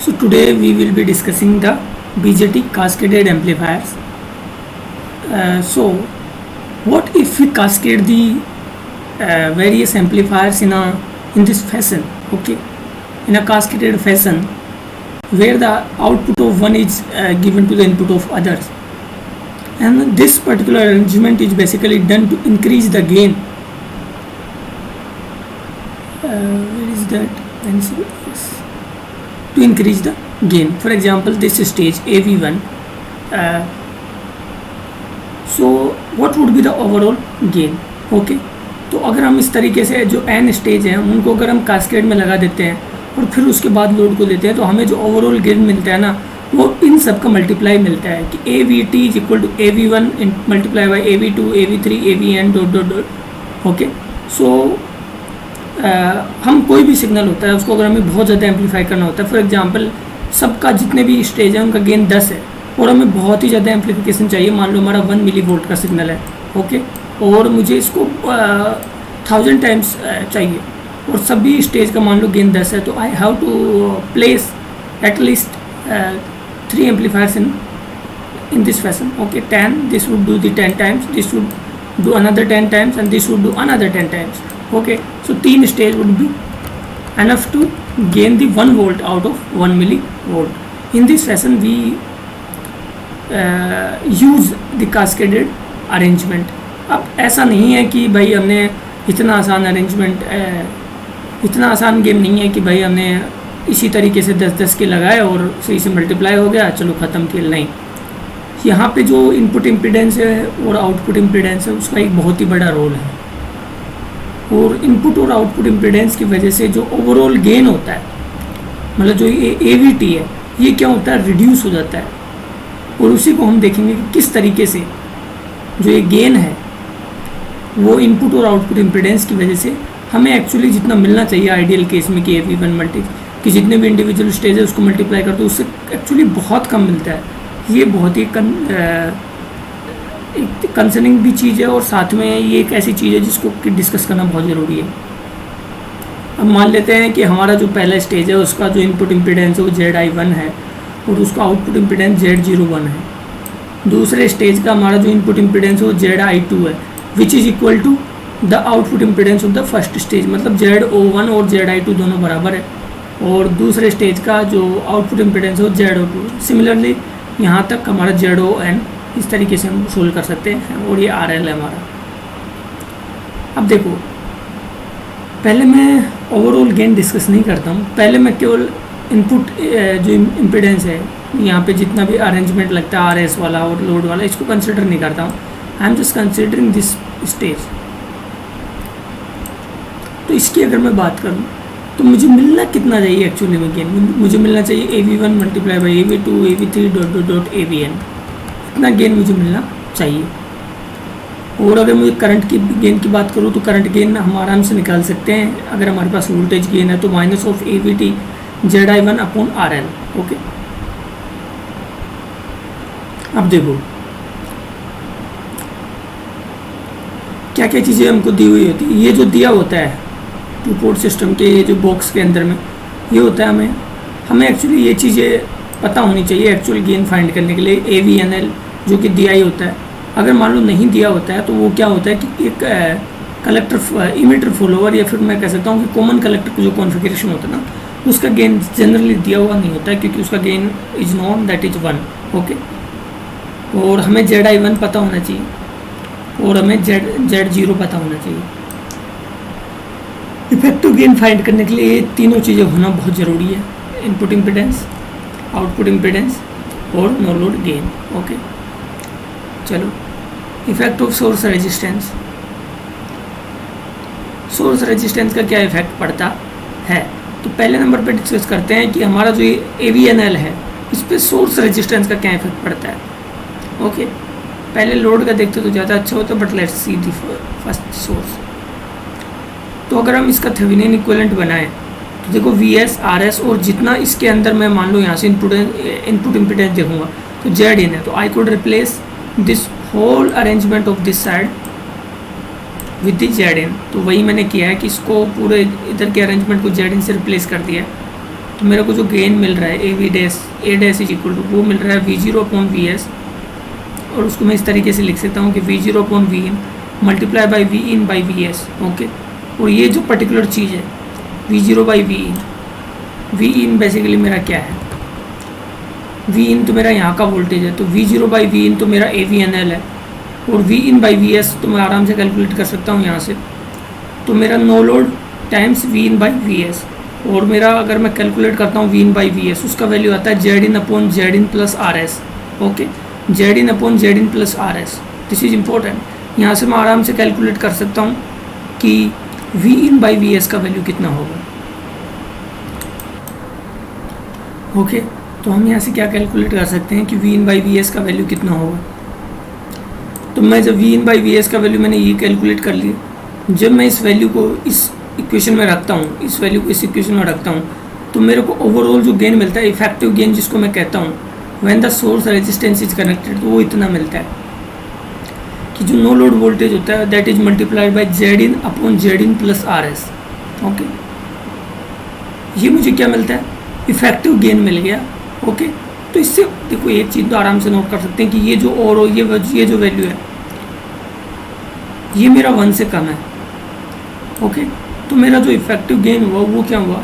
So today we will be discussing the BJT cascaded amplifiers. So what if we cascade the various amplifiers in this fashion? Okay, in a cascaded fashion where the output of one is given to the input of others, and this particular arrangement is basically done to increase the gain. Where is that pencil? Yes. To increase the gain. For example, this stage AV1. So what would be the overall gain? Okay, तो अगर हम इस तरीके से जो n stage हैं उनको अगर हम कास्केड में लगा देते हैं और फिर उसके बाद लोड को देते हैं तो हमें जो ओवरऑल गेन मिलता है ना वो इन सब का मल्टीप्लाई मिलता है कि AVT is equal to AV1 मल्टीप्लाई बाई AV2 AV3 AVN dot dot dot. Okay, so हम कोई भी सिग्नल होता है उसको अगर हमें बहुत ज़्यादा एम्पलीफाई करना होता है, फॉर एग्जांपल सबका जितने भी स्टेज है उनका गेन 10 है और हमें बहुत ही ज़्यादा एम्पलीफिकेशन चाहिए. मान लो हमारा 1 मिली वोल्ट का सिग्नल है. ओके, और मुझे इसको 1000 टाइम्स चाहिए और सभी स्टेज का मान लो गेन 10 है, तो I have to place at least 3 amplifiers in this fashion. Okay, 10, this would do the 10 times, this would do another 10 times, and this would do another 10 times. Okay, so 3 stage would be enough to gain the 1 volt out of 1 millivolt. In this fashion we use the cascaded arrangement. अब ऐसा नहीं है कि भाई हमने इतना आसान arrangement, इतना आसान गेम नहीं है कि भाई हमने इसी तरीके से 10-10 के लगाए और सही से मल्टीप्लाई हो गया, चलो ख़त्म खेल. नहीं, यहाँ पे जो इनपुट इम्पीडेंस है और आउटपुट इम्पीडेंस है उसका एक बहुत ही बड़ा रोल है. और इनपुट और आउटपुट इम्पीडेंस की वजह से जो ओवरऑल गेन होता है, मतलब जो ये AVT है, ये क्या होता है, रिड्यूस हो जाता है. और उसी को हम देखेंगे कि किस तरीके से जो ये गेन है वो इनपुट और आउटपुट इम्पीडेंस की वजह से हमें एक्चुअली जितना मिलना चाहिए आइडियल केस में कि AV1 मल्टी कि जितने भी इंडिविजुअल स्टेज है उसको मल्टीप्लाई कर दो, उससे एक्चुअली बहुत कम मिलता है. ये बहुत ही कंसर्निंग भी चीज़ है और साथ में ये एक ऐसी चीज़ है जिसको डिस्कस करना बहुत ज़रूरी है. अब मान लेते हैं कि हमारा जो पहला स्टेज है उसका जो इनपुट इम्पीडेंस है वो ZI1 है और उसका आउटपुट इम्पीडेंस Z01 है. दूसरे स्टेज का हमारा जो इनपुट इम्पीडेंस है वो ZI2 है, which is equal to the output impedance of the first stage. मतलब Z01 और ZI2 दोनों बराबर है. और दूसरे स्टेज का जो आउटपुट इम्पीडेंस है वो Z02. सिमिलरली यहाँ तक हमारा ZON इस तरीके से हम सोल्व कर सकते हैं. और ये RL है हमारा. अब देखो, पहले मैं ओवरऑल गेन डिस्कस नहीं करता हूँ, पहले मैं केवल इनपुट जो इम्पीडेंस है यहाँ पे जितना भी अरेंजमेंट लगता है RS वाला और लोड वाला, इसको कंसिडर नहीं करता हूँ. I am just considering this stage. तो इसकी अगर मैं बात करूँ तो मुझे मिलना कितना चाहिए एक्चुअली में गेन? मुझे मिलना चाहिए AV1 मल्टीप्लाई बाई AV2 AV3 dot dot dot AVN. इतना गेन मुझे मिलना चाहिए. और अगर मुझे करंट की गेन की बात करूँ तो करंट गेन हम आराम से निकाल सकते हैं. अगर हमारे पास वोल्टेज गेन है तो minus of AVT ZI1 upon RL. Okay, अब देखो क्या क्या चीज़ें हमको दी हुई होती है. ये जो दिया होता है 2 पोर्ट सिस्टम के ये जो बॉक्स के अंदर में ये होता है, हमें एक्चुअली ये चीज़ें पता होनी चाहिए एक्चुअल गेन फाइंड करने के लिए. AVNL जो कि दिया ही होता है. अगर मान लो नहीं दिया होता है तो वो क्या होता है कि एक कलेक्टर इमिटर फॉलोवर या फिर मैं कह सकता हूँ कि कॉमन कलेक्टर का जो कॉन्फ़िगरेशन होता है ना उसका गेन जनरली दिया हुआ नहीं होता है क्योंकि उसका gain is non that is 1. Okay, और हमें ZI1 पता होना चाहिए और हमें Z0 पता होना चाहिए. इफेक्टिव गेन फाइंड करने के लिए ये तीनों चीज़ें होना बहुत ज़रूरी है. इनपुट इम्पीडेंस, आउटपुट इम्पीडेंस और नो लोड गेन. ओके, चलो effect of source resistance. Source resistance का क्या इफेक्ट पड़ता है? तो पहले नंबर पे डिस्कस करते हैं कि हमारा जो AVNL है इस पर सोर्स रेजिस्टेंस का क्या इफेक्ट पड़ता है. ओके, पहले लोड का देखते तो ज़्यादा अच्छा होता, but let's see the first source. तो अगर हम इसका थेवेनिन इक्विवेलेंट बनाएं तो देखो VS RS और जितना इसके अंदर मैं मान लो यहाँ से इनपुट इम्पीडेंस देखूंगा तो ZIN है, तो I could replace this whole arrangement of this side with the ZIN. तो वही मैंने किया है कि इसको पूरे इधर के अरेंजमेंट को ZIN से रिप्लेस कर दिया है. तो मेरे को जो गेन मिल रहा है ए डैश इज इक्वल टू वो मिल रहा है V0/Vs, और उसको मैं इस तरीके से लिख सकता हूँ कि V0/Vin multiply by Vin/Vs। Okay, और ये जो पर्टिकुलर चीज़ है V0/Vin, Vin बेसिकली मेरा क्या है, Vin तो मेरा यहाँ का वोल्टेज है, तो V0/Vin तो मेरा AVNL है, और Vin/Vs तो मैं आराम से कैलकुलेट कर सकता हूँ यहाँ से। तो मेरा नो लोड टाइम्स Vin/Vs, और मेरा अगर मैं कैलकुलेट करता हूँ Vin/Vs, उसका वैल्यू आता है Zin/Zin plus RS। Okay, Zin/Zin plus RS, this is important. यहाँ से मैं आराम से कैलकुलेट कर सकता हूँ कि Vin/Vs का वैल्यू कितना होगा। ओके, तो हम यहाँ से क्या कैलकुलेट कर सकते हैं कि Vin/Vs का वैल्यू कितना होगा। तो मैं जब Vin/Vs का वैल्यू मैंने ये कैलकुलेट कर लिया, जब मैं इस वैल्यू को इस इक्वेशन में रखता हूँ, इस वैल्यू को इस इक्वेशन में रखता हूँ, तो मेरे को ओवरऑल जो गेन मिलता है, इफेक्टिव गेन जिसको मैं कहता हूँ, when the source resistance is connected, तो वो इतना मिलता है कि जो नो लोड वोल्टेज होता है that is multiplied by Zin/Zin plus RS। Okay, ये मुझे क्या मिलता है, इफेक्टिव गेन मिल गया। ओके, तो इससे देखो एक चीज़ तो आराम से नोट कर सकते हैं कि ये जो और ये जो वैल्यू है ये मेरा 1 से कम है। ओके, तो मेरा जो इफेक्टिव गेन हुआ वो क्या हुआ,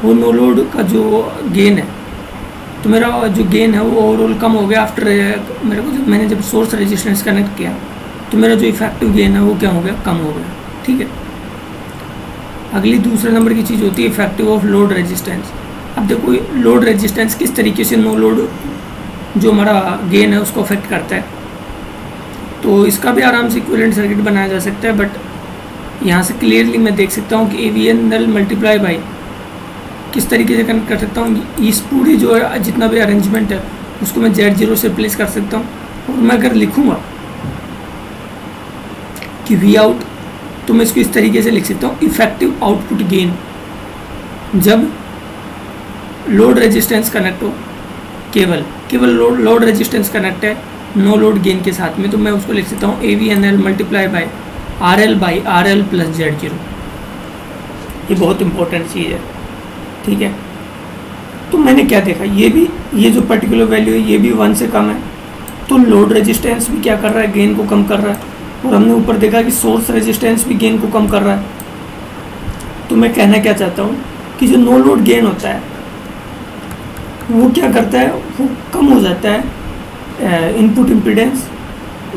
वो नो लोड का जो गेन है, तो मेरा जो गेन है वो ओवरऑल कम हो गया आफ्टर मेरे को जब सोर्स रेजिस्टेंस कनेक्ट किया, तो मेरा जो इफेक्टिव गेन है वो क्या हो गया, कम हो गया। ठीक है, अगली दूसरे नंबर की चीज़ होती है इफेक्टिव ऑफ लोड रेजिस्टेंस। अब देखो लोड रेजिस्टेंस किस तरीके से नो लोड जो हमारा गेन है उसको अफेक्ट करता है, तो इसका भी आराम से इक्विवेलेंट सर्किट बनाया जा सकता है। बट यहाँ से क्लियरली मैं देख सकता हूँ कि AVNL मल्टीप्लाई बाई किस तरीके से कनेक्ट कर सकता हूँ, इस पूरी जो है जितना भी अरेंजमेंट है उसको मैं Z0 से रिप्लेस कर सकता हूँ। और मैं अगर लिखूँगा कि V आउट, तो मैं इसको इस तरीके से लिख सकता हूँ, इफेक्टिव आउटपुट गेन जब लोड रेजिस्टेंस कनेक्ट हो, केवल लोड रेजिस्टेंस कनेक्ट है नो लोड गेन के साथ में, तो मैं उसको लिख सकता हूँ AVNL multiply by RL plus Z0। ये बहुत इंपॉर्टेंट चीज़ है। ठीक है, तो मैंने क्या देखा, ये जो पर्टिकुलर वैल्यू है ये भी 1 से कम है, तो लोड रेजिस्टेंस भी क्या कर रहा है, गेन को कम कर रहा है। और हमने ऊपर देखा कि सोर्स रेजिस्टेंस भी गेन को कम कर रहा है। तो मैं कहना क्या चाहता हूँ कि जो नो लोड गेन होता है वो क्या करता है, वो कम हो जाता है इनपुट इम्पीडेंस,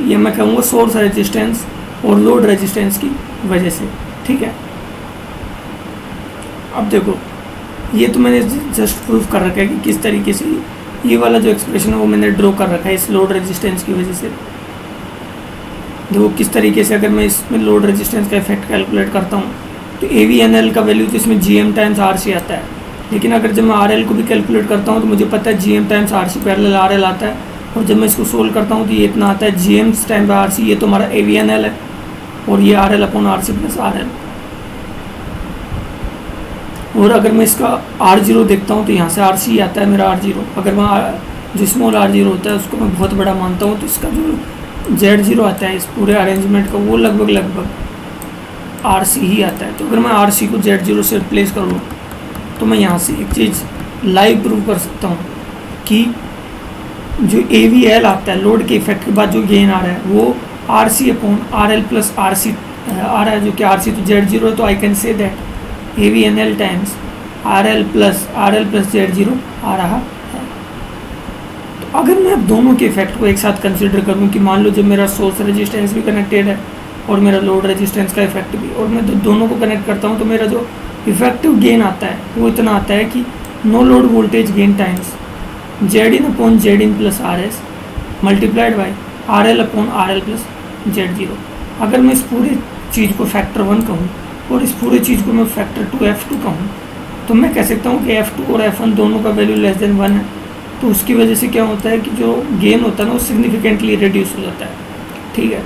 या मैं कहूँगा सोर्स रेजिस्टेंस और लोड रेजिस्टेंस की वजह से। ठीक है, अब देखो ये तो मैंने जस्ट प्रूफ कर रखा है कि किस तरीके से ये वाला जो एक्सप्रेशन है वो मैंने ड्रॉ कर रखा है इस लोड रेजिस्टेंस की वजह से। देखो किस तरीके से अगर मैं इसमें लोड रेजिस्टेंस का इफेक्ट कैलकुलेट करता हूँ, तो AVNL का वैल्यू तो इसमें GM टाइम्स RC आता है, लेकिन अगर जब मैं RL को भी कैलकुलेट करता हूँ तो मुझे पता है GM times RC parallel RL आता है, और जब मैं इसको सोल्व करता हूँ तो ये इतना आता है GM टाइम्स RC, ये तो हमारा AVNL है, और ये RL/RC प्लस RL। और अगर मैं इसका R0 देखता हूँ तो यहाँ से RC आता है मेरा R0, अगर मैं जो स्मॉल R0 होता है उसको मैं बहुत बड़ा मानता हूँ, तो इसका जो Z0 आता है इस पूरे अरेंजमेंट का वो लगभग RC ही आता है। तो अगर मैं RC को Z0 से रिप्लेस कर लूँ तो मैं यहाँ से एक चीज़ लाइव प्रूव कर सकता हूँ कि जो AVL आता है लोड के इफेक्ट के बाद जो गेन आ रहा है वो RC/RL प्लस RC आ रहा है, जो कि RC तो Z0 है, तो I can say that AVNL times RL plus Z0 आ रहा है। तो अगर मैं अब दोनों के इफेक्ट को एक साथ कंसिडर करूं कि मान लो जब मेरा सोर्स रेजिस्टेंस भी कनेक्टेड है और मेरा लोड रेजिस्टेंस का इफेक्ट भी, और मैं दोनों को कनेक्ट करता हूं, तो मेरा जो इफेक्टिव गेन आता है वो इतना आता है कि no load voltage gain times Zin/Zin plus RS multiplied by RL/RL plus Z0। अगर मैं इस पूरी चीज़ को फैक्टर 1 कहूँ और इस पूरी चीज़ को मैं फैक्टर 2 F2 कहूँ, तो मैं कह सकता हूँ कि F2 और F1 दोनों का वैल्यू लेस देन 1 है। तो उसकी वजह से क्या होता है कि जो गेन होता है ना वो सिग्निफिकेंटली रिड्यूस हो जाता है। ठीक है,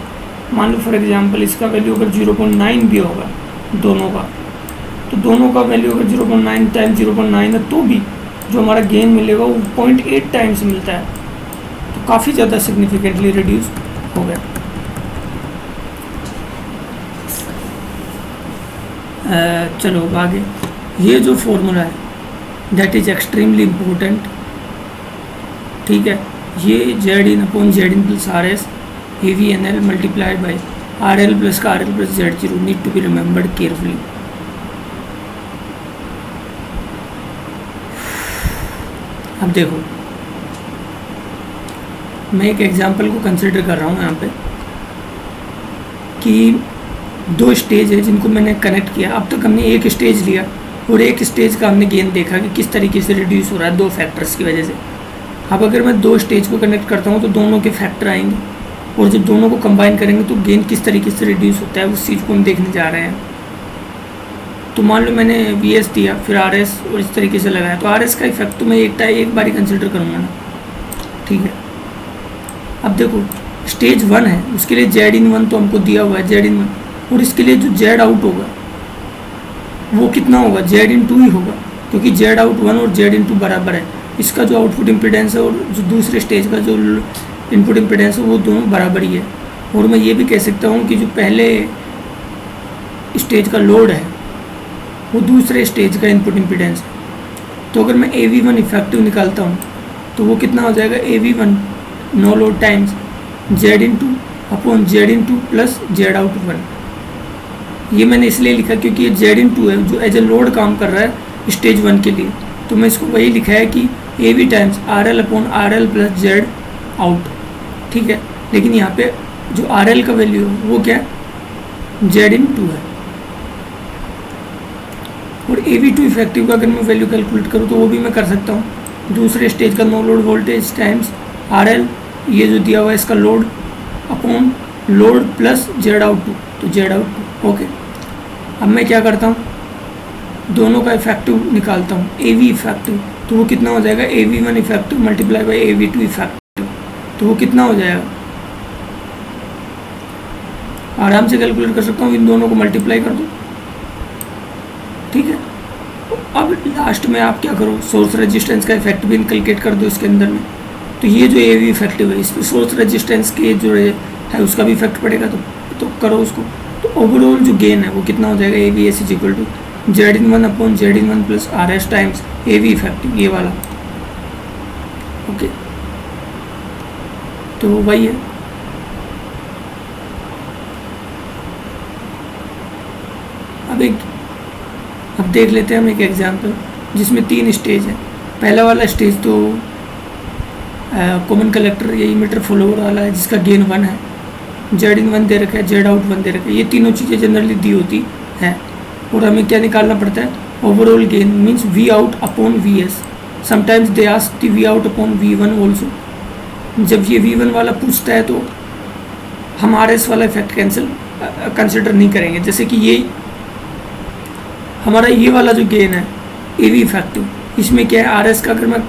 मान लो फॉर एग्जांपल इसका वैल्यू अगर 0.9 भी होगा दोनों का, तो दोनों का वैल्यू अगर 0.9 टाइम्स 0.9 है तो भी जो हमारा गेन मिलेगा वो 0.8 टाइम्स मिलता है, तो काफ़ी ज़्यादा सिग्निफिकेंटली रिड्यूस हो गया। चलो आगे, ये जो फॉर्मूला है दैट इज एक्सट्रीमली इम्पोर्टेंट। ठीक है, ये Z in upon Z in plus R S A V N L multiplied by R L plus का R L plus Z zero need to be remembered carefully. अब देखो, मैं एक example को consider कर रहा हूँ यहाँ पे कि दो स्टेज है जिनको मैंने कनेक्ट किया। अब तक हमने एक स्टेज लिया और एक स्टेज का हमने गेन देखा कि किस तरीके से रिड्यूस हो रहा है दो फैक्टर्स की वजह से। अब अगर मैं दो स्टेज को कनेक्ट करता हूँ तो दोनों के फैक्टर आएंगे और जब दोनों को कंबाइन करेंगे तो गेन किस तरीके से रिड्यूस होता है उस चीज़ को हम देखने जा रहे हैं। तो मान लो मैंने वी एस दिया, फिर आर एस और इस तरीके से लगाया, तो आर एस का इफेक्ट तो मैं एक बार ही कंसिडर करूँगा ना। ठीक है, अब देखो स्टेज 1 है, उसके लिए जेड इन 1 तो हमको दिया हुआ है जेड इन 1, और इसके लिए जो जेड आउट होगा वो कितना होगा, जेड इन 2 ही होगा, क्योंकि जेड आउट 1 और जेड इन 2 बराबर है। इसका जो आउटपुट इम्पिडेंस है और जो दूसरे स्टेज का जो इनपुट इम्पिडेंस है वो दोनों बराबर ही है। और मैं ये भी कह सकता हूँ कि जो पहले स्टेज का लोड है वो दूसरे स्टेज का इनपुट इम्पिडेंस है। तो अगर मैं AV1 इफेक्टिव निकालता हूँ तो वो कितना हो जाएगा, AV1 no load times Z in 2 upon Z in 2 plus Z out 1। ये मैंने इसलिए लिखा क्योंकि ये जेड इन 2 है जो एज ए लोड काम कर रहा है स्टेज 1 के लिए, तो मैं इसको वही लिखा है कि AV times RL upon RL plus Z out. ठीक है, लेकिन यहाँ पे जो RL का वैल्यू है वो क्या है, जेड इन 2 है। और AV2 इफेक्टिव का अगर मैं वैल्यू कैलकुलेट करूँ तो वो भी मैं कर सकता हूँ। दूसरे स्टेज का no load voltage times RL, ये जो दिया हुआ है इसका load upon load plus Z out 2, तो जेड आउट 2। ओके, अब मैं क्या करता हूँ, दोनों का इफेक्टिव निकालता हूँ, AV इफेक्टिव, तो वो कितना हो जाएगा, AV1 इफेक्टिव मल्टीप्लाई बाई AV2 इफेक्टिव, तो वो कितना हो जाएगा, आराम से कैलकुलेट कर सकता हूँ, इन दोनों को मल्टीप्लाई कर दो। ठीक है, अब लास्ट में आप क्या करो, सोर्स रेजिस्टेंस का इफेक्ट भी इनकलकेट कर दो इसके अंदर में। तो ये जो AV इफेक्टिव है इस पर सोर्स रेजिस्टेंस के जो है उसका भी इफेक्ट पड़ेगा, तो करो उसको। तो ओवरऑल जो गेन है वो कितना हो जाएगा, AVS is equal to Z in 1 upon Z in 1 plus RS times AV effective, ये वाला। ओके, तो वही है। अब देख लेते हैं हम एक एग्जांपल जिसमें 3 स्टेज है। पहला वाला स्टेज तो कॉमन कलेक्टर या इमीटर फॉलोअर वाला है जिसका गेन 1 है, जेड इन 1 दे रखा है, जेड आउट 1 दे रखा है, ये तीनों चीज़ें जनरली दी होती है। और हमें क्या निकालना पड़ता है, overall gain means V out upon VS। Sometimes they ask V out upon V1 also. जब ये V1 वाला पूछता है तो हम RS वाला इफेक्ट कंसिडर नहीं करेंगे। जैसे कि ये हमारा ये वाला जो गेन है AV इफेक्टिव, इसमें क्या है, RS का अगर मैं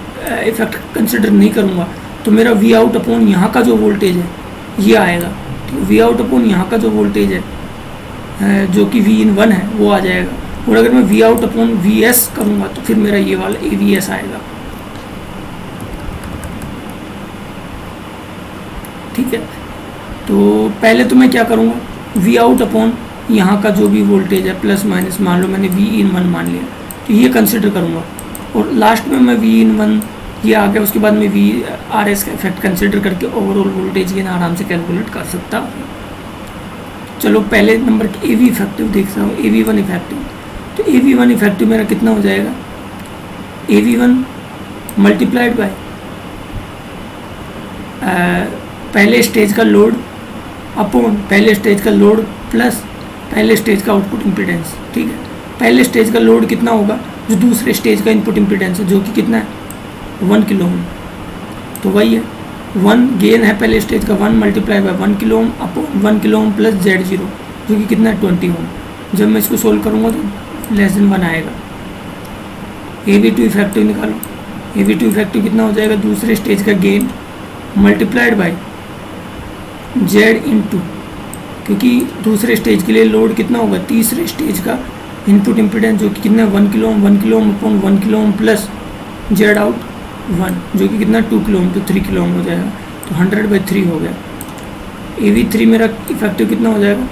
इफेक्ट कंसिडर नहीं करूँगा तो मेरा वी आउट अपॉन यहाँ का जो वोल्टेज है ये आएगा। ठीक है, वी आउट अपॉन यहाँ का जो वोल्टेज है जो कि V इन 1 है वो आ जाएगा। और अगर मैं वी आउट अपॉन VS करूँगा तो फिर मेरा ये वाला AVS आएगा। ठीक है, तो पहले तो मैं क्या करूँगा, वी आउट अपॉन यहाँ का जो भी वोल्टेज है प्लस माइनस, मान लो मैंने V इन 1 मान लिया तो ये कंसिडर करूँगा। और लास्ट में मैं V इन 1 ये आ गया, उसके बाद में RS का इफेक्ट कंसिडर करके ओवरऑल वोल्टेज गेन आराम से कैलकुलेट कर सकता हूँ। चलो पहले नंबर की AV इफेक्टिव देखता हूँ, AV1 इफेक्टिव। तो AV1 इफेक्टिव मेरा कितना हो जाएगा, AV1 मल्टीप्लाइड बाय पहले स्टेज का लोड अपॉन पहले स्टेज का लोड प्लस पहले स्टेज का आउटपुट इम्पीडेंस। ठीक है, पहले स्टेज का लोड कितना होगा, जो दूसरे स्टेज का इनपुट इम्पीडेंस है जो कि कितना है 1 किलो ओम। तो वही है 1 गेन है पहले स्टेज का 1 multiply by 1 kilo Om upon 1 kilo ohm plus Z0 जो कि कितना है 20 ओम। जब मैं इसको सोल्व करूँगा तो लेस देन 1 आएगा। AV2 इफेक्टिव निकालो, AV2 इफेक्टिव कितना हो जाएगा, दूसरे स्टेज का गेन मल्टीप्लाइड बाय Z इन 2, क्योंकि दूसरे स्टेज के लिए लोड कितना होगा, तीसरे स्टेज का इनपुट इम्पीडेंस जो कि कितना 1 किलो ओम upon 1 kilo ohm plus Z out 1 जो कि कितना 2 किलो ओम, तो 3 किलो ओम हो जाएगा। तो 100/3 हो गया। AV3 मेरा इफेक्टिव कितना हो जाएगा,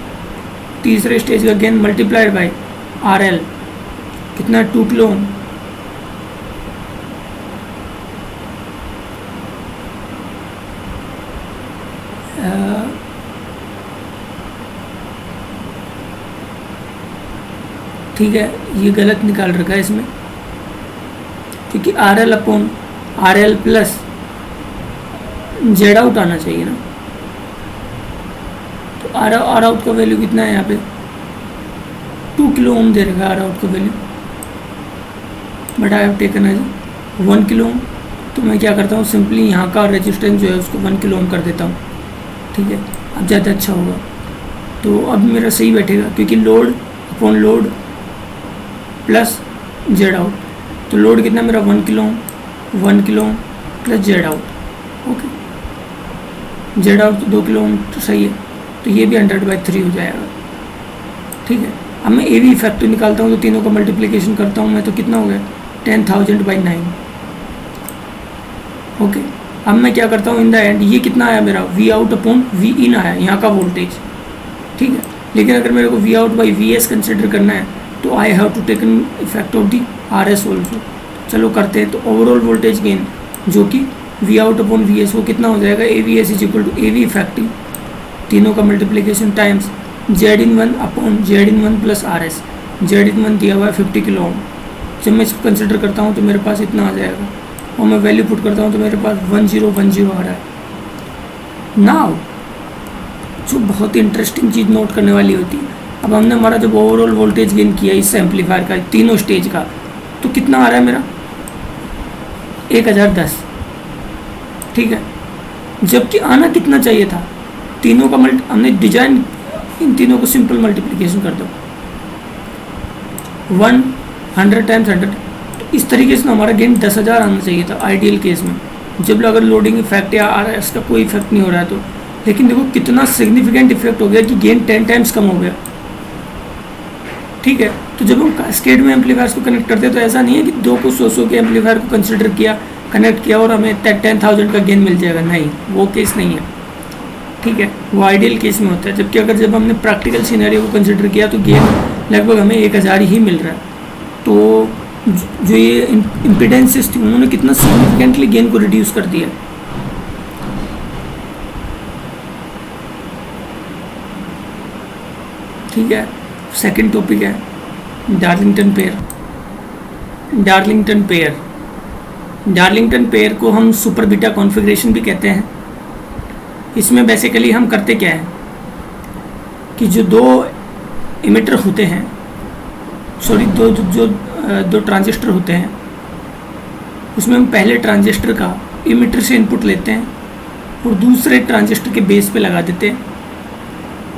तीसरे स्टेज का गेन मल्टीप्लाइड बाय RL कितना 2 किलो ओम ठीक है, ये गलत निकाल रखा है इसमें, क्योंकि R L upon are L plus Z out आना चाहिए ना। तो आर आउट का वैल्यू कितना है यहाँ पे, 2 किलो ओम दे रखा है आर आउट का value, but I have taken as 1 kilo ohm. तो मैं क्या करता हूँ, सिंपली यहाँ का रेजिस्टेंस जो है उसको 1 किलो ओम कर देता हूँ। ठीक है, अब ज़्यादा अच्छा होगा। तो अब मेरा सही बैठेगा, क्योंकि load upon load plus Z out. तो लोड कितना मेरा 1 किलो ओम, 1 kilo ohm plus Z out. Okay, Z out 2 kilo ohm तो सही है। तो ये भी 100/3 हो जाएगा। ठीक है, अब मैं ए वी फैक्टर निकालता हूँ, तो तीनों का मल्टीप्लिकेशन करता हूँ मैं, तो कितना हो गया 10,000/9। ओके, अब मैं क्या करता हूँ इन द एंड, ये कितना आया मेरा वी आउट अपॉन वी इन आया यहाँ का वोल्टेज। ठीक है, लेकिन अगर मेरे को V out by V S consider करना है तो I have to take an effect of the R S also. चलो करते हैं। तो ओवरऑल वोल्टेज गेन जो कि V out upon V S वो कितना हो जाएगा, A V S is equal to A V effective तीनों का multiplication times Z in one upon Z in one plus R S. Z in one दिया हुआ है 50 किलो ओम। जब मैं इसको कंसिडर करता हूँ तो मेरे पास इतना आ जाएगा, और मैं वैल्यू पुट करता हूँ तो मेरे पास 1010 आ रहा है। नाउ जो बहुत ही इंटरेस्टिंग चीज़ नोट करने वाली होती है, अब हमने हमारा जब ओवरऑल वोल्टेज गेन किया इस एम्पलीफायर का तीनों स्टेज का, तो कितना आ रहा है मेरा 1010। ठीक है, जबकि आना कितना चाहिए था, तीनों का हमने डिजाइन इन तीनों को सिंपल मल्टीप्लिकेशन कर दो 100 टाइम्स 100। तो इस तरीके से हमारा गेन 10,000 आना चाहिए था आइडियल केस में, जब अगर लोडिंग इफेक्ट या आर एस का कोई इफेक्ट नहीं हो रहा है तो। लेकिन देखो कितना सिग्निफिकेंट इफेक्ट हो गया कि गेन 10 टाइम्स कम हो गया। ठीक है, तो जब हम कैस्केड में एम्पलीफायर्स को कनेक्ट करते हैं तो ऐसा नहीं है कि 2 को 100 के एम्पलीफायर को कंसिडर किया, कनेक्ट किया और हमें 10,000 का गेन मिल जाएगा, नहीं, वो केस नहीं है। ठीक है, वो आइडियल केस में होता है। जबकि अगर जब हमने प्रैक्टिकल सिनेरियो को कंसिडर किया तो गेन लगभग हमें 1000 ही मिल रहा है। तो जो ये इम्पिडेंसेस थी उन्होंने कितना सिग्निफिकेंटली गेन को रिड्यूस कर दिया। ठीक है, सेकंड टॉपिक है Darlington pair. Darlington pair, Darlington pair को हम सुपर बीटा कॉन्फ़िगरेशन भी कहते हैं। इसमें बेसिकली हम करते क्या है कि जो दो इमिटर होते हैं, सॉरी दो ट्रांजिस्टर होते हैं, उसमें हम पहले ट्रांजिस्टर का इमिटर से इनपुट लेते हैं और दूसरे ट्रांजिस्टर के बेस पे लगा देते हैं,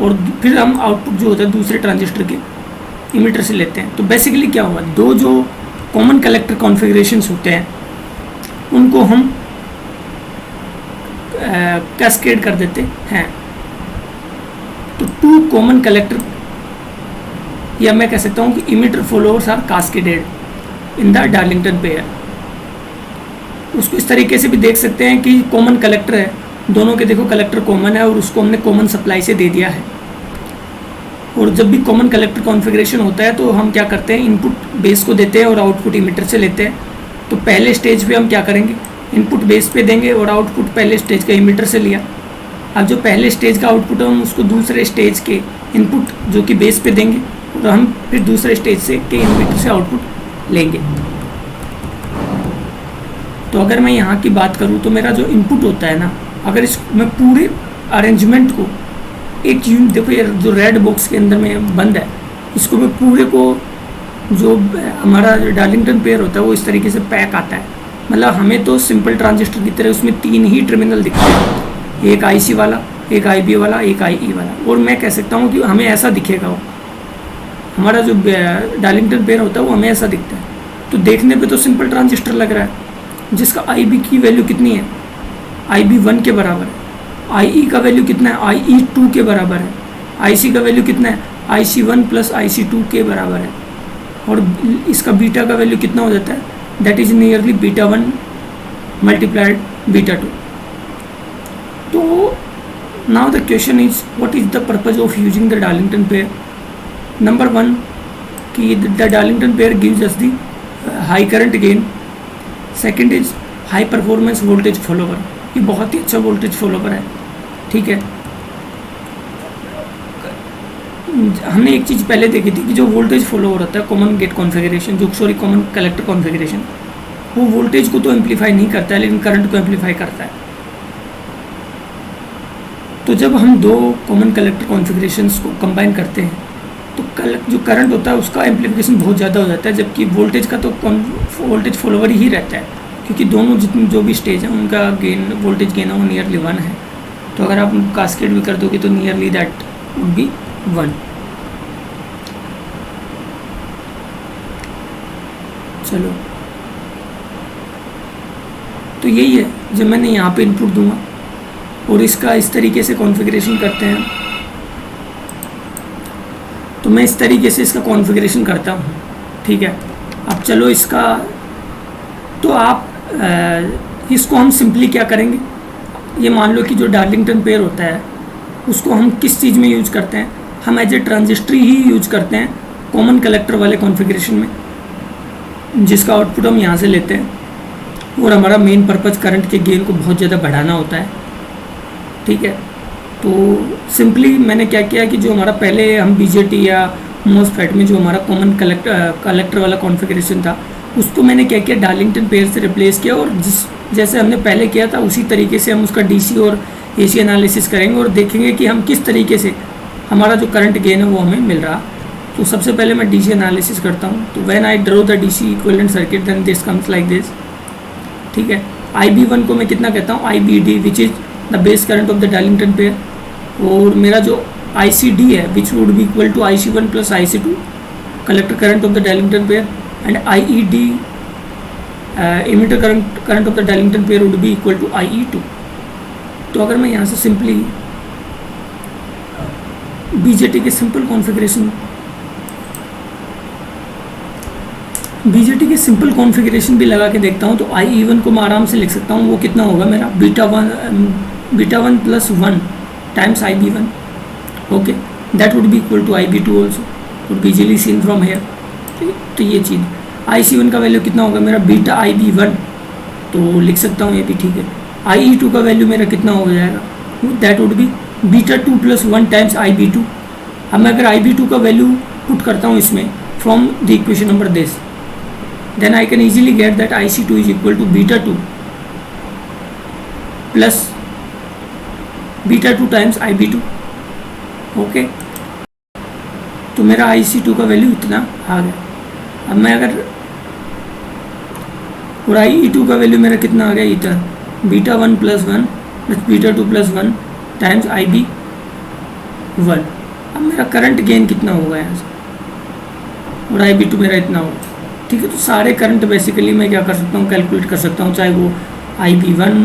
और फिर हम आउटपुट जो होता है दूसरे ट्रांजिस्टर के इमिटर से लेते हैं। तो बेसिकली क्या हुआ, दो जो कॉमन कलेक्टर कॉन्फ़िगरेशंस होते हैं उनको हम कैस्केड कर देते हैं। तो 2 कॉमन कलेक्टर, या मैं कह सकता हूँ कि emitter followers are cascaded in the Darlington pair. उसको इस तरीके से भी देख सकते हैं कि कॉमन कलेक्टर है, दोनों के देखो कलेक्टर कॉमन है और उसको हमने कॉमन सप्लाई से दे दिया है। और जब भी कॉमन कलेक्टर कॉन्फ़िगरेशन होता है तो हम क्या करते हैं, इनपुट बेस को देते हैं और आउटपुट इमिटर से लेते हैं। तो पहले स्टेज पे हम क्या करेंगे, इनपुट बेस पे देंगे और आउटपुट पहले स्टेज का इमिटर से लिया। अब जो पहले स्टेज का आउटपुट है हम उसको दूसरे स्टेज के इनपुट जो कि बेस पे देंगे और हम फिर दूसरे स्टेज से के इमिटर से आउटपुट लेंगे। तो अगर मैं यहाँ की बात करूँ तो मेरा जो इनपुट होता है ना, अगर इस मैं पूरे अरेंजमेंट को एक यूनिट, देखो ये जो रेड बॉक्स के अंदर में बंद है, इसको मैं पूरे को, जो हमारा डार्लिंगटन पेयर होता है वो इस तरीके से पैक आता है। मतलब हमें तो सिंपल ट्रांजिस्टर की तरह उसमें 3 ही टर्मिनल दिखते हैं, एक आईसी वाला, एक आईबी वाला, एक आईई वाला। और मैं कह सकता हूँ कि हमें ऐसा दिखेगा, वो हमारा जो डार्लिंगटन पेयर होता है वो हमें ऐसा दिखता है। तो देखने पे तो सिंपल ट्रांजिस्टर लग रहा है, जिसका आईबी की वैल्यू कितनी है, आईबी 1 के बराबर है। आईई का वैल्यू कितना है, आईई 2 के बराबर है। आईसी का वैल्यू कितना है, आईसी 1 प्लस आईसी 2 के बराबर है। और इसका बीटा का वैल्यू कितना हो जाता है, that is nearly beta 1 multiplied beta 2। तो now the question is what is the purpose of using the Darlington pair. Number 1 कि the Darlington pair gives us the high current gain. Second is high performance voltage follower, ये बहुत ही अच्छा voltage follower है। ठीक है, हमने एक चीज़ पहले देखी थी कि जो वोल्टेज फ्लो हो रहा है कॉमन गेट कॉन्फ़िगरेशन, जो सॉरी कॉमन कलेक्टर कॉन्फ़िगरेशन, वो वोल्टेज को तो एम्पलीफाई नहीं करता है लेकिन करंट को एम्पलीफाई करता है। तो जब हम दो कॉमन कलेक्टर कॉन्फ़िगरेशंस को कंबाइन करते हैं तो जो करंट होता है उसका एम्पलीफिकेशन बहुत ज़्यादा हो जाता है, जबकि वोल्टेज का तो वोल्टेज फॉलोवर ही रहता है, क्योंकि दोनों जितनी जो भी स्टेज है उनका गेन, वोल्टेज गेन है वो नियरली 1 है। तो अगर आप कास्केड भी कर दोगे तो नियरली दैट वुड बी 1। चलो, तो यही है जब मैंने यहाँ पे इनपुट दूंगा और इसका इस तरीके से कॉन्फ़िगरेशन करते हैं, तो मैं इस तरीके से इसका कॉन्फ़िगरेशन करता हूँ। ठीक है, अब चलो इसका, तो आप इसको हम सिंपली क्या करेंगे, ये मान लो कि जो डार्लिंगटन पेयर होता है उसको हम किस चीज़ में यूज करते हैं, हम एज ए ट्रांजिस्टर ही यूज करते हैं कॉमन कलेक्टर वाले कॉन्फ़िगरेशन में, जिसका आउटपुट हम यहाँ से लेते हैं और हमारा मेन पर्पज़ करंट के गेन को बहुत ज़्यादा बढ़ाना होता है। ठीक है, तो सिंपली मैंने क्या किया कि जो हमारा पहले हम बीजेटी या मोसफेट में जो हमारा कॉमन कलेक्टर वाला कॉन्फ़िगरेशन था उसको मैंने क्या किया, डार्लिंगटन पेयर से रिप्लेस किया, और जैसे हमने पहले किया था उसी तरीके से हम उसका डीसी और एसी एनालिसिस करेंगे और देखेंगे कि हम किस तरीके से हमारा जो करंट गेन है वो हमें मिल रहा। तो सबसे पहले मैं डीसी एनालिसिस करता हूँ। तो when I draw the DC equivalent circuit then this comes like this. ठीक है, IB1 को मैं कितना कहता हूँ, IBD which is the base current of the Darlington pair, और मेरा जो ICD है which would be equal to IC1 plus IC2 collector current of the Darlington pair, and IED emitter current of the Darlington pair would be equal to IE2। तो अगर मैं यहाँ से simply BJT के सिंपल कॉन्फ़िगरेशन भी लगा के देखता हूँ तो IE1 को मैं आराम से लिख सकता हूँ, वो कितना होगा मेरा beta 1 plus 1 times IB1। Okay, that would be equal to IB2 also, would be easily seen from here. तो ये चीज़ IC1 का वैल्यू कितना होगा मेरा बीटा IB1, तो लिख सकता हूँ ये भी। ठीक है, IE2 का वैल्यू मेरा कितना हो जाएगा, that would B beta 2 plus 1 times IB2। अब मैं अगर IB2 का वैल्यू पुट करता हूँ इसमें from the equation number this, then I can easily get that IC2 is equal to beta 2 plus beta 2 times IB2। Okay, तो मेरा IC2 का वैल्यू इतना आ गया। अब मैं अगर, और IE2 का वैल्यू मेरा कितना आ गया, इतना beta 1 plus 1 plus beta 2 plus 1 times IB1। अब मेरा करंट गेन कितना होगा यहाँ से, और IB2 मेरा इतना होगा। ठीक है, तो सारे करंट बेसिकली मैं क्या कर सकता हूँ, कैलकुलेट कर सकता हूँ, चाहे वो IB1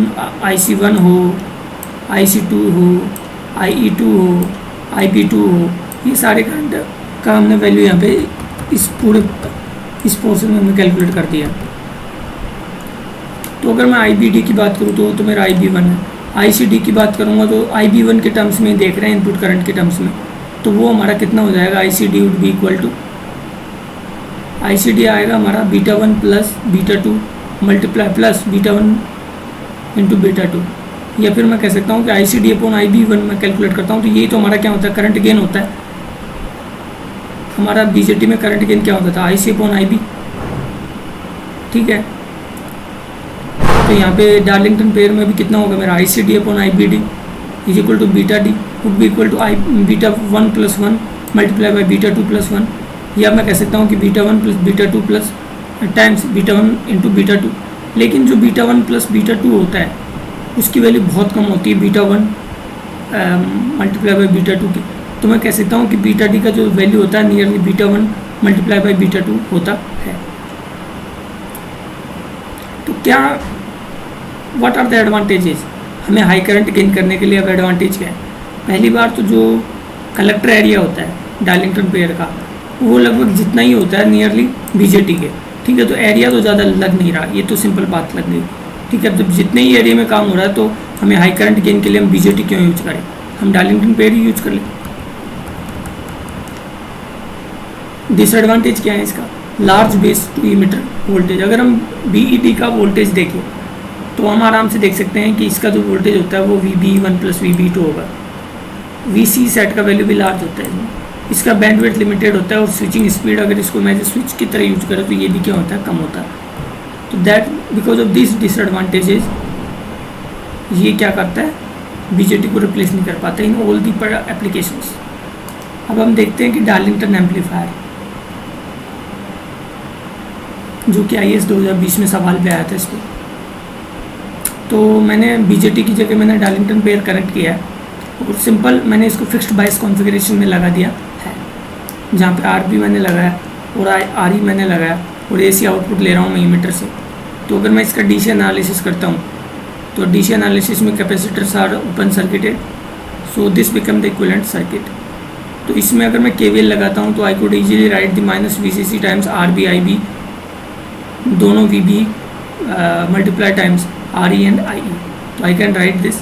IC1 हो, IC2 हो, IE2 हो, IB2 हो, ये सारे करंट का हमने वैल्यू यहाँ पे इस पोर्शन में हमने कैलकुलेट कर दिया। तो अगर मैं IBD की बात करूँ तो मेरा IB1 है, ICD की बात करूँगा तो IB1 के टर्म्स में देख रहे हैं, इनपुट करंट के टर्म्स में, तो वो हमारा कितना हो जाएगा, ICD would be equal to, ICD आएगा हमारा beta 1 plus beta 2 multiply plus beta 1 into beta 2, या फिर मैं कह सकता हूँ कि ICD अपॉन IB1 में कैलकुलेट करता हूँ। तो ये तो हमारा क्या होता है, करंट गेन होता है। हमारा बीजेटी में करंट गेन क्या होता था, IC अपॉन IB। ठीक है, तो यहाँ पे डार्लिंगटन पेयर में भी कितना होगा मेरा, ICD upon IBD is equal to beta D would be equal to beta 1 plus 1 multiply by beta 2 plus 1, या मैं कह सकता हूँ कि beta 1 plus beta 2 plus times beta 1 into beta 2। लेकिन जो बीटा 1 प्लस बीटा 2 होता है उसकी वैल्यू बहुत कम होती है बीटा 1 मल्टीप्लाई बाई बीटा 2 की। तो मैं कह सकता हूँ कि बीटा डी का जो वैल्यू होता है nearly beta 1 multiply by beta 2 होता है। तो क्या, व्हाट आर द एडवांटेजेस, हमें हाई करंट गेन करने के लिए अब एडवांटेज क्या है। पहली बार तो जो कलेक्टर एरिया होता है डार्लिंगटन पेयर का वो लगभग जितना ही होता है नियरली बीजेटी के। ठीक है, तो एरिया तो ज़्यादा लग नहीं रहा, ये तो सिंपल बात लग गई। ठीक है, जब जितने ही एरिया में काम हो रहा है तो हमें हाई करंट गेन के लिए हम बीजेटी क्यों यूज करें, हम डार्लिंगटन पेयर ही यूज कर लें। डिसएडवांटेज क्या है इसका, large base to emitter voltage. अगर हम BED का वोल्टेज देखें तो हम आराम से देख सकते हैं कि इसका जो वोल्टेज होता है वो VB1 प्लस VB2 होगा। VC सेट का वैल्यू भी लार्ज होता है इसमें, इसका बैंडविड्थ लिमिटेड होता है और स्विचिंग स्पीड अगर इसको मैं स्विच की तरह यूज करूँ तो ये भी क्या होता है, कम होता है। तो that because of this disadvantages ये क्या करता है, BJT को रिप्लेस नहीं कर पाता इन ऑल दी एप्लीकेशंस। अब हम देखते हैं कि डार्लिंगटन एम्पलीफायर, जो कि IAS 2020 में सवाल भी आया था इस पर। तो मैंने BJT की जगह मैंने डार्लिंगटन पेयर कनेक्ट किया है और सिंपल मैंने इसको फिक्स्ड बायस कॉन्फ़िगरेशन में लगा दिया है, जहाँ पे RB मैंने लगाया और RE मैंने लगाया और AC आउटपुट ले रहा हूँ मैं इमीटर से। तो अगर मैं इसका DC एनालिसिस करता हूँ तो DC एनालिसिस में capacitors are open circuited, so this become the equivalent circuit. तो इसमें अगर मैं KVL लगाता हूँ तो I could easily write the minus VCC times RB IB, दोनों VB multiply times RE and IE। तो आई कैन राइट दिस,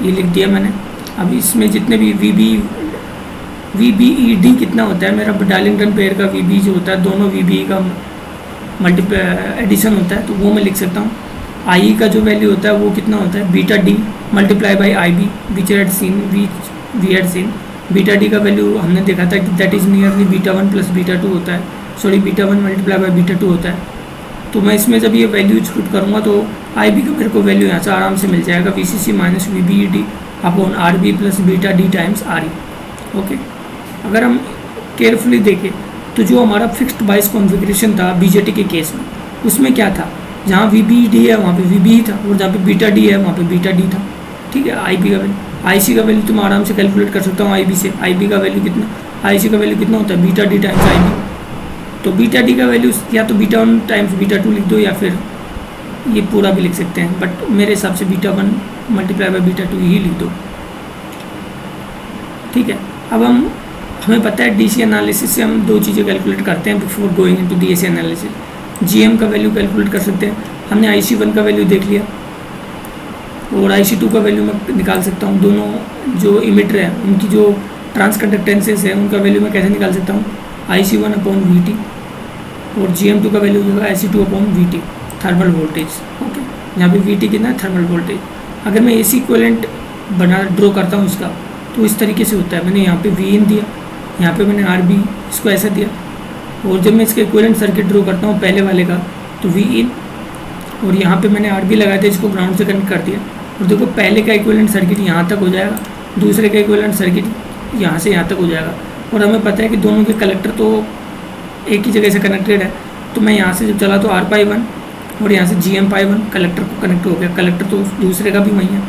ये लिख दिया मैंने। अब इसमें जितने भी VBED कितना होता है, मेरा डार्लिंगटन पेयर का VB जो होता है दोनों VB का मल्टीप्लाई एडिशन होता है, तो वो मैं लिख सकता हूँ। IE का जो वैल्यू होता है वो कितना होता है, beta D multiply by IB which had seen we had seen. Beta D का वैल्यू हमने देखा था कि दैट इज़ नियरली β1 प्लस β2 होता है, सॉरी β1 मल्टीप्लाई बाई β2 होता है। तो मैं इसमें जब ये वैल्यू पुट करूँगा तो IB का मेरे को वैल्यू यहाँ से आराम से मिल जाएगा, VCC minus VBED upon RB plus beta D times RE। Okay, अगर हम केयरफुली देखें तो जो हमारा फिक्स्ड बायस कॉन्फ़िगरेशन था BJT के केस में, उसमें क्या था, जहाँ VBED है वहाँ पे VBE था और जहाँ पे बीटा D है वहाँ पे बीटा D था। ठीक है, IB का वैल्यू, IC का वैल्यू तुम आराम से कैलकुलेट कर सकता हूँ IB से। IB का वैल्यू कितना, IC का वैल्यू कितना होता है, बीटा D टाइम्स IB। तो बीटा D का वैल्यू या तो β1 टाइम्स β2 लिख दो या फिर ये पूरा भी लिख सकते हैं, बट मेरे हिसाब से β1 मल्टीप्लाई बाई β2 ही लिख दो। ठीक है, अब हमें पता है DC एनालिसिस से हम दो चीज़ें कैलकुलेट करते हैं before going into the AC analysis. GM का वैल्यू कैलकुलेट कर सकते हैं, हमने IC1 का वैल्यू देख लिया और IC2 का वैल्यू मैं निकाल सकता हूँ। दोनों जो इमिटर है उनकी जो ट्रांस कंडक्टेंसेस है उनका वैल्यू मैं कैसे निकाल सकता हूँ, IC1 अपॉन VT और GM2 का वैल्यू होगा IC2 upon VT thermal voltage. Okay, यहाँ पे VT कितना है, थर्मल वोल्टेज। अगर मैं AC इक्विवेलेंट ड्रॉ करता हूँ इसका तो इस तरीके से होता है, मैंने यहाँ पे Vin दिया, यहाँ पे मैंने RB इसको ऐसा दिया, और जब मैं इसका इक्विवेलेंट सर्किट ड्रॉ करता हूँ पहले वाले का तो Vin, और यहाँ पे मैंने RB लगाया था, इसको ग्राउंड से कनेक्ट कर दिया। और देखो पहले का इक्विवेलेंट सर्किट यहाँ तक हो जाएगा, दूसरे का इक्विवेलेंट सर्किट यहाँ से यहाँ तक हो जाएगा। और हमें पता है कि दोनों के कलेक्टर तो एक ही जगह से कनेक्टेड है, तो मैं यहाँ से जब चला तो R⁻1 और यहाँ से GM⁻1 कलेक्टर को कनेक्ट हो गया, कलेक्टर तो दूसरे का भी वही है।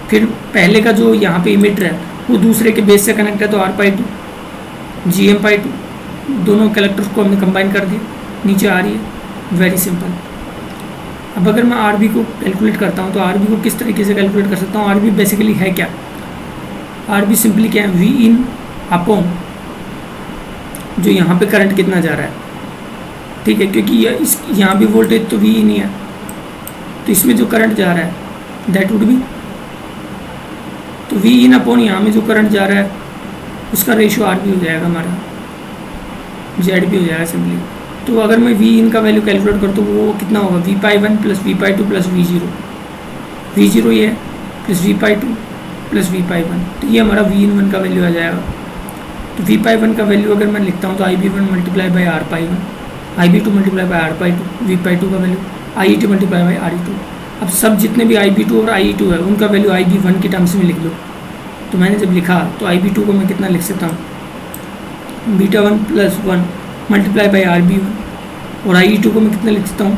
फिर पहले का जो यहाँ पे इमिटर है वो दूसरे के बेस से कनेक्ट है, तो R⁻2 GM⁻2 दोनों कलेक्टर्स को हमने कंबाइन कर दिया, नीचे आ रही है, वेरी सिंपल। अब अगर मैं RB को कैलकुलेट करता हूँ तो RB को किस तरीके से कैलकुलेट कर सकता हूँ, RB बेसिकली है क्या, RB सिंपली क्या है, Vin अपॉन जो यहाँ पे करंट कितना जा रहा है। ठीक है, क्योंकि यहाँ भी वोल्टेज तो Vin ही है, तो इसमें जो करंट जा रहा है दैट वुड बी, तो Vin अपॉन यहाँ में जो करंट जा रहा है उसका रेशियो RB हो जाएगा, हमारा ZB हो जाएगा सिंपली। तो अगर मैं Vin का वैल्यू कैलकुलेट करता हूँ वो कितना होगा, Vπ1 plus Vπ2 plus V0 ये है प्लस Vπ2 प्लस Vπ1, तो ये हमारा Vin1 का वैल्यू आ जाएगा। तो Vπ1 का वैल्यू अगर मैं लिखता हूँ तो IB1 multiply by R⁻1, IB2 multiply by R⁻2, Vπ2 का value IE2 multiply by RE2। अब सब जितने भी IB2 और IE2 है उनका वैल्यू IB1 की टर्म्स में लिख लो। तो मैंने जब लिखा तो IB2 को मैं कितना लिख सकता हूँ, β1 प्लस 1 मल्टीप्लाई बाई RB1, और IE2 को मैं कितना लिख सकता हूँ,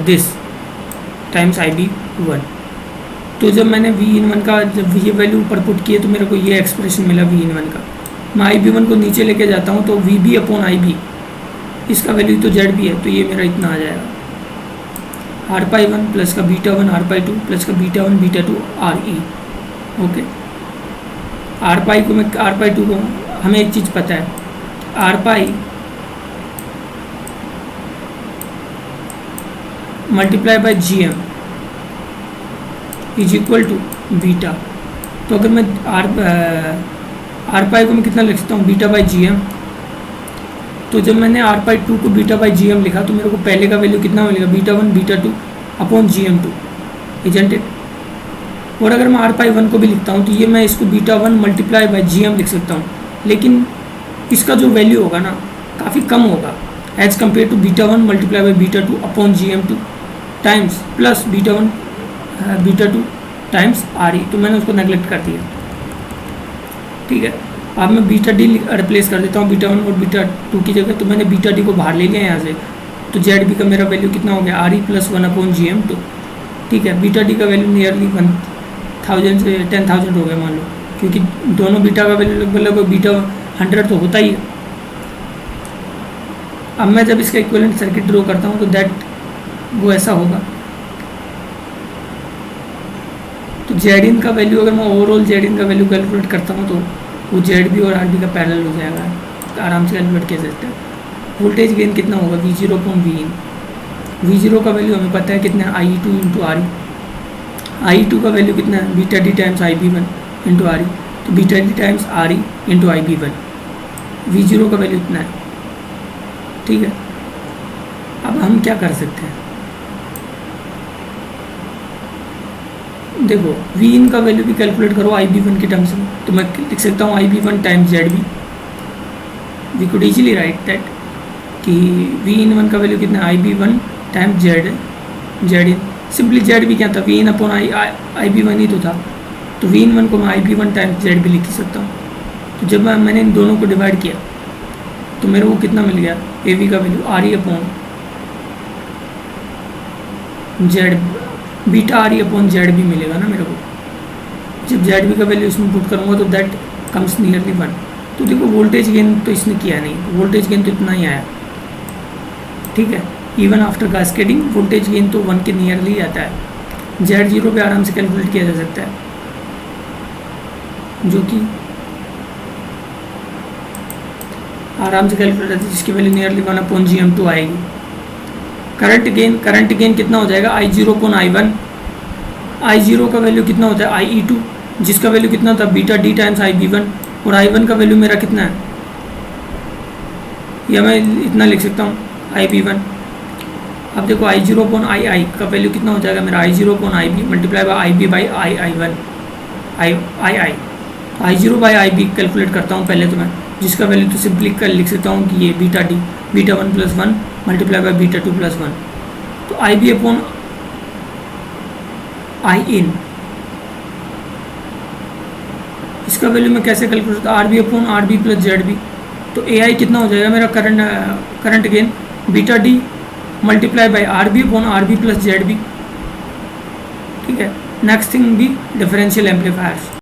दिस टाइम्स IB1। तो जब मैंने Vin1 का जब ये वैल्यू ऊपर पुट किए तो मेरे को ये एक्सप्रेशन मिला Vin1 का। मैं IB1 को नीचे लेके जाता हूँ तो VB अपॉन IB, इसका वैल्यू तो ZB है, तो ये मेरा इतना आ जाएगा, R⁻1 प्लस का β1 R⁻2 प्लस का β1 β2 RE। ओके, R⁻ को मैं R⁻2 को हमें एक चीज़ पता है, R⁻ multiply by GM is equal to beta. तो अगर मैं R⁻ को मैं कितना लिख सकता हूँ, बीटा बाई GM, तो जब मैंने आर बाई टू को बीटा बाई जी एम लिखा तो मेरे को पहले का वैल्यू कितना मिलेगा, beta one beta two upon G M two, isn't it. और अगर मैं आर बाई वन को भी लिखता हूँ तो ये मैं इसको beta one multiply by G M लिख सकता हूँ, लेकिन इसका जो वैल्यू होगा ना काफ़ी कम होगा as compare to beta one multiply by beta two upon G M two times plus beta one beta two times R E. तो मैंने उसको नेगलेक्ट कर दिया, ठीक है। अब मैं बीटा डी रिप्लेस कर देता हूँ बीटा वन और बीटा टू की जगह, तो मैंने बीटा डी को बाहर ले लिया यहाँ से, तो जेड बी का मेरा वैल्यू कितना हो गया, R E plus one upon G M two, ठीक है। बीटा डी का वैल्यू नियरली 1000 से 10,000 हो गया मान लो, क्योंकि दोनों बीटा का वैल्यू लगभग बीटा 100 तो होता ही है। अब मैं जब इसका इक्विवेलेंट सर्किट ड्रॉ करता हूँ तो दैट वो ऐसा होगा। तो जेड इन का वैल्यू अगर मैं ओवरऑल जेड इन का वैल्यू कैलकुलेट करता हूँ तो वो जेड बी और आर बी का पैरेलल हो जाएगा, तो आराम से कैलकुलेट किया सकते हैं। वोल्टेज गेन कितना होगा, V zero upon V in. V zero का वैल्यू हमें पता है कितना है, I two into R E. I two का वैल्यू कितना है, beta D times I B one into R E, तो beta D times R E into I B one. V zero का वैल्यू इतना है, ठीक है। अब हम क्या कर सकते हैं, देखो वी इन का वैल्यू भी कैलकुलेट करो आई बी वन के टर्म्स में, तो मैं लिख सकता हूँ I B one times Z B. We could easily write that कि वी इन वन का वैल्यू कितना है, I B one times Z in. Simply Z B क्या था, V in upon I B one ही तो था, तो वी इन वन को मैं I B one times Z B लिख ही सकता हूँ। तो जब मैंने इन दोनों को डिवाइड किया तो मेरे को कितना मिल गया, ए वी का value R E upon Z, beta R E upon Z B मिलेगा ना मेरे को। जब जेड बी का वैल्यू इसमें पुट करूँगा तो दैट कम्स नियरली वन। तो देखो वोल्टेज गेन तो इसने किया नहीं, वोल्टेज गेन तो इतना ही आया, ठीक है। Even after cascading voltage gain तो वन के नियरली आता है। जेड जीरो पे आराम से कैलकुलेट किया जा सकता है, जो कि आराम से कैलकुलेट होता है, जिसकी value nearly one upon G M two आएगी। करंट गेन कितना हो जाएगा, I zero upon I one. I zero का वैल्यू कितना होता है, आई ई टू, जिसका वैल्यू कितना होता है, beta D times I B one. और आई वन का वैल्यू मेरा कितना है, या मैं इतना लिख सकता हूँ आई बी वन। अब देखो आई जीरो अपॉन आई का वैल्यू कितना हो जाएगा मेरा, I zero upon I B multiply by I B by I one I zero by I B calculate करता हूँ पहले तो मैं, जिसका वैल्यू तो सिंपली कर लिख सकता हूँ कि ये beta D beta one plus one multiply by beta two plus one. तो आई बी अपॉन आई इन, इसका वैल्यू मैं कैसे कैलकुलेट करता हूँ, R B upon R B plus Z B. तो ए आई कितना हो जाएगा मेरा current gain, beta D multiply by R B upon R B plus Z B, ठीक है। नेक्स्ट थिंग भी डिफरेंशियल एम्पलीफायर्स।